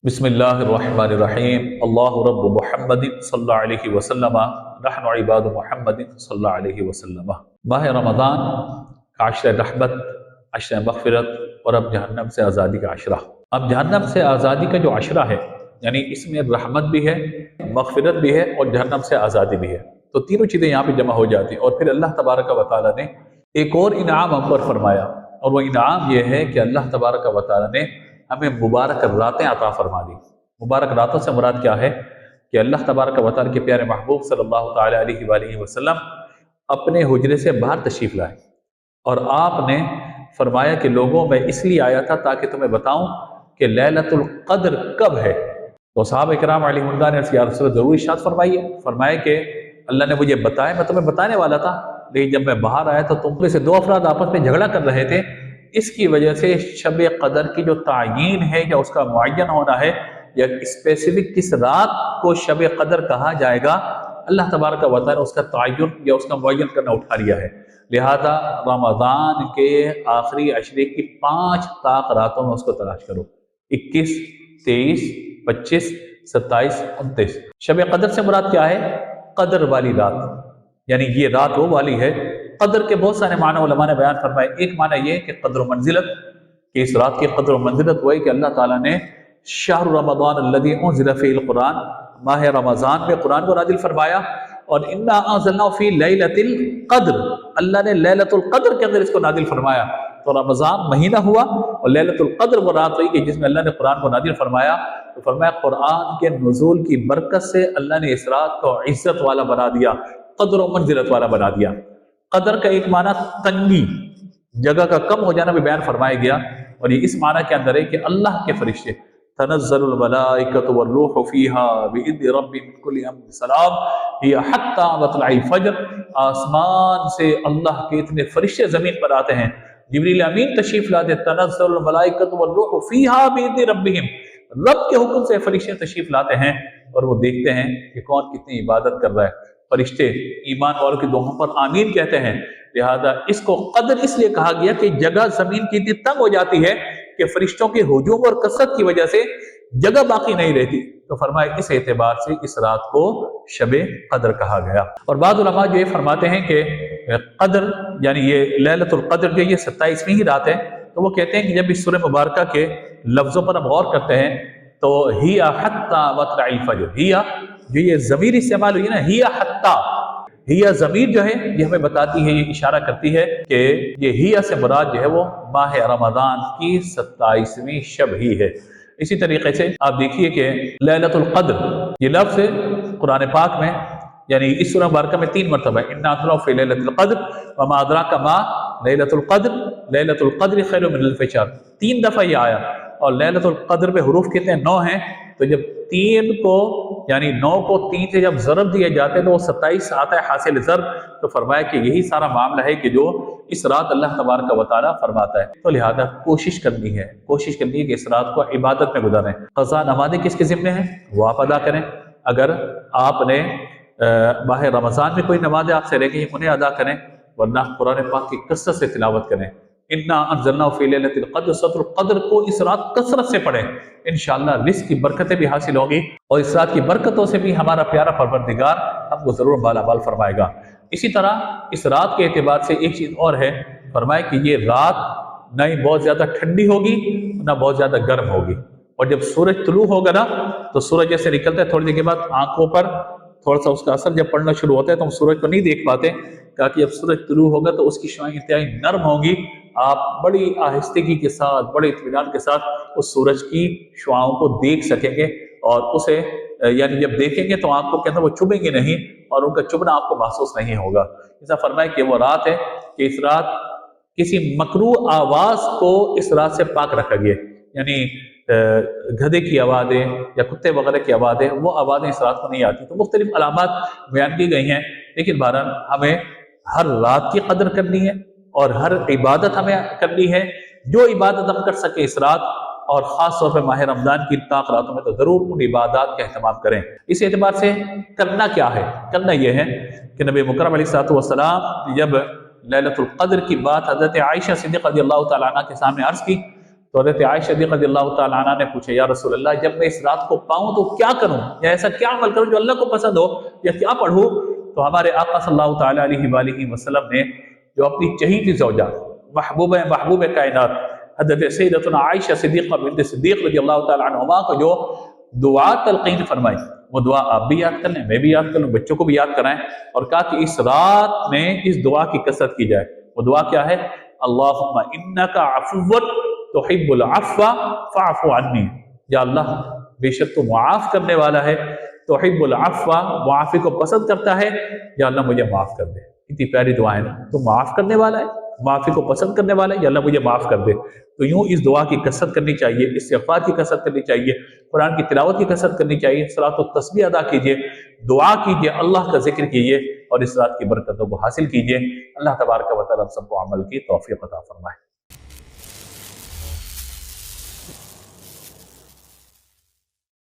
बिस्मिल्लाहिर्रहमानिर्रहीम। अल्लाहु रब्बु मुहम्मदिन सल्लल्लाहु अलैहि वसल्लम नहनु इबादु मुहम्मदिन सल्लल्लाहु अलैहि वसल्लम। माह रमज़ान का अशर रहमत, अशर मग़फ़िरत और अब जहन्नम से आज़ादी का अशरा। अब जहन्नम से आज़ादी का जो अशरा है, यानी इसमें रहमत भी है, मग़फ़िरत भी है और जहन्नम से आज़ादी भी है। तो तीनों चीज़ें यहाँ पे जमा हो जाती हैं। और फिर अल्लाह तबारक व तआला ने एक और इनाम हम पर फरमाया, और वह इनाम ये है कि अल्लाह तबारक व तआला ने हमें मुबारक रातें अता फरमा दी। मुबारक रातों से मुराद क्या है कि अल्लाह तबारक व तआला के प्यारे महबूब सल्लल्लाहु तआला अलैहि वसल्लम अपने हुजरे से बाहर तशरीफ़ लाए और आपने फरमाया कि लोगों में इसलिए आया था ताकि तुम्हें बताऊं कि लैलतुल क़द्र कब है। तो सहाबा इकराम अलैहिमुर्रिज़वान ने या रसूल ज़रूर इरशाद फरमाइए। फरमाया कि अल्लाह ने मुझे बताया, मैं तुम्हें बताने वाला था, लेकिन जब मैं बाहर आया तो तुम में से दो अफराद आपस में झगड़ा कर रहे थे। इसकी वजह से शब क़द्र की जो तायीन है या उसका मुअय्यन होना है या स्पेसिफिक किस रात को शब क़द्र कहा जाएगा, अल्लाह तबारक व तआला ने उसका ताय्युन या उसका मुअय्यन करना उठा लिया है। लिहाजा रमज़ान के आखिरी अशरे की 5 ताक रातों में उसको तलाश करो। 21, 23, 25, 27, 29। शब क़द्र से मुराद क्या है? क़द्र वाली रात, यानी ये रात वो वाली है। क़द्र के बहुत सारे माना उलमा ने बयान फरमाए। एक माना ये कि क़द्र मंजिलत, कि इस रात की क़द्र मंजिलत वही कि अल्लाह ताला ने शहर रमज़ान अल्लज़ी उन्ज़िला फ़ीहिल क़ुरआन, माह रमज़ान में कुरान को नाज़िल फरमाया। और इन्ना अंज़लनाहु फ़ी लैलतिल क़द्र, अल्लाह ने लैलतुल क़द्र के अंदर इसको नाज़िल फरमाया। तो रमज़ान महीना हुआ और लैलतुल क़द्र वो रात हुई कि जिसमें अल्लाह ने कुरान को नाज़िल फरमाया। तो फरमाया कुरान के नुज़ूल की बरकत से अल्लाह ने इस रात को इज़्ज़त वाला बना दिया, क़द्र और मंजिलत वाला बना दिया। क़द्र का एक माना तंगी, जगह का कम हो जाना भी बयान फरमाया गया, और ये इस माना के अंदर है कि अल्लाह के फरिश्ते तनज़्ज़लुल मलाइकतु वर्रूहु फ़ीहा बिइज़्नि रब्बिहिम मिन कुल्लि अम्रिन सलाम हिय हत्ता मत्लइल फ़ज्र। आसमान से अल्लाह के इतने फरिश्ते ज़मीन पर आते हैं, जिब्रील अमीन तशरीफ़ लाते, तनज़्ज़लुल मलाइकतु वर्रूहु फ़ीहा बिइज़्नि रब्बिहिम, रब के हुक्म से फरिश्ते तशरीफ़ लाते हैं और वो देखते हैं कि कौन कितनी इबादत कर रहा है। फरिश्ते ईमान वालों की दुआओं पर आमीन कहते हैं। लिहाजा इसको क़द्र इसलिए कहा गया कि जगह जमीन की इतनी तंग हो जाती है कि फरिश्तों के हुजूम और कसरत की वजह से जगह बाकी नहीं रहती। तो फरमाया इस एतबार से इस रात को शबे क़द्र कहा गया। और बाद उलमा जो ये फरमाते हैं कि क़द्र यानी ये लैलतुल क़द्र जो ये 27वीं ही रात है, तो वो कहते हैं कि जब इस सूरह मुबारका के लफ्ज़ों पर हम गौर करते हैं तो हिया हत्ता मत्लइल फ़ज्र, हिया जो ये ज़मीर इस्तेमाल हुई है ना, हिया हत्ता, हिया ज़मीर जो है ये हमें बताती है, ये इशारा करती है कि ये हिया से मुराद जो है वो माह रमज़ान की 27वीं शब ही है। इसी तरीके से आप देखिए कि लैलतुल क़द्र ये लफ्ज़ कुरान पाक में यानी इस सूरह मुबारका में 3 मरतबा है। इन्ना अंज़लनाहु फ़ी लैलतिल क़द्र व मा अदराका मा लैलतुल क़द्र, लैलतुल क़द्र खैरुम मिन अल्फ़ि शहर, 3 दफ़ा ये आया। और लैलतुल क़द्र में हुरूफ कितने? 9 हैं। तो जब 3 को यानी 9 को 3 से जब ज़रब दिए जाते हैं तो वो 27 आता है हासिल ज़रब। तो फरमाया कि यही सारा मामला है कि जो इस रात अल्लाह तबारक व तआला फरमाता है। तो लिहाजा कोशिश करनी है कि इस रात को इबादत में गुजारें। क़ज़ा नमाज़ें किसके ज़िम्मे हैं? वो आप अदा करें। अगर आपने माह रमज़ान में कोई नमाज़ें आपसे रह गई उन्हें अदा करें, वरना कुरान पाक की कसरत से तिलावत करें। इन्ना अंज़लनाहु फ़ी लैलतिल क़द्र, सूरह क़द्र को इस रात कसरत से पढ़ें, इंशाअल्लाह रिज़्क़ की बरकतें भी हासिल होंगी और इस रात की बरकतों से भी हमारा प्यारा परवरदिगार हमको ज़रूर मालामाल फरमाएगा। इसी तरह इस रात के एतबार से एक चीज़ और है, फरमाए कि ये रात न ही बहुत ज़्यादा ठंडी होगी न बहुत ज़्यादा गर्म होगी। और जब सूरज तुलू होगा ना, तो सूरज जैसे निकलता है थोड़ी देर के बाद आंखों पर थोड़ा सा उसका असर जब पड़ना शुरू होता है तो हम सूरज को नहीं देख पाते। कहा कि जब सूरज तुलू होगा तो उसकी शुआएं इंतहाई नरम होंगी, आप बड़ी आहिस्तगी के साथ, बड़े इत्मीनान के साथ उस सूरज की शुआओं को देख सकेंगे और उसे यानी जब देखेंगे तो आंखों के अंदर वो चुभेंगे नहीं और उनका चुभना आपको महसूस नहीं होगा। ऐसा फरमाए कि वो रात है कि इस रात किसी मकरू आवाज को इस रात से पाक रखा गया, यानी गधे की आवाज़ें या कुत्ते वगैरह की आवाज़ें, वो आवाज़ें इस रात को नहीं आती। तो मुख्तलिफ अलामात बयान की गई हैं, लेकिन बहरहाल हमें हर रात की कदर करनी है और हर इबादत हमें करनी है। जो इबादत हम कर सके इस रात, और ख़ास तौर पर माह रमज़ान की ताक रातों में, तो ज़रूर उन इबादत का अहतमाम करें। इस एतबार से करना क्या है? करना यह है कि नबी मुकर्रम अलैहिस्सलातु वस्सलाम जब लैलतुल क़द्र की बात हज़रत आयशा सिद्दीक़ा रज़ियल्लाहु तआला अन्हा के सामने अर्ज़ की, تو حضرت عائشہ رضی اللہ تعالیٰ عنہ نے پوچھا یا رسول اللہ جب میں اس رات کو پاؤں تو کیا کروں، یا ایسا کیا عمل کروں جو اللہ کو پسند ہو، یا کیا پڑھوں؟ تو ہمارے آقا صلی اللہ تعالیٰ علیہ وآلہ وسلم نے جو اپنی چہیتی زوجہ محبوب کائنات حضرت سیدتنا عائشہ صدیقہ بنت صدیق رضی اللہ تعالیٰ عنہما کو جو دعا تلقین فرمائی، وہ دعا آپ بھی یاد کر لیں، میں بھی یاد کر لوں، بچوں کو بھی یاد کرائیں، اور کہا کہ اس رات میں اس دعا کی کثرت کی جائے۔ وہ دعا کیا ہے؟ اللہم انک عفو تحب العفو فاعف عنی، یا اللہ بے شک تو معاف کرنے والا ہے، تحب العفو معافی کو پسند کرتا ہے، یا اللہ مجھے معاف کر دے۔ اتنی پیاری دعا ہے نا، تو معاف کرنے والا ہے، معافی کو پسند کرنے والا ہے، یا اللہ مجھے معاف کر دے۔ تو یوں اس دعا کی کثرت کرنی چاہیے، استغفار کی کثرت کرنی چاہیے، قرآن کی تلاوت کی کثرت کرنی چاہیے، صلاۃ و تسبیح ادا کیجیے، دعا کیجیے، اللہ کا ذکر کیجیے، اور اس رات کی برکتوں کو حاصل کیجیے۔ اللہ تبارک و تعالیٰ ہم سب کو عمل کی توفیق عطا فرمائے۔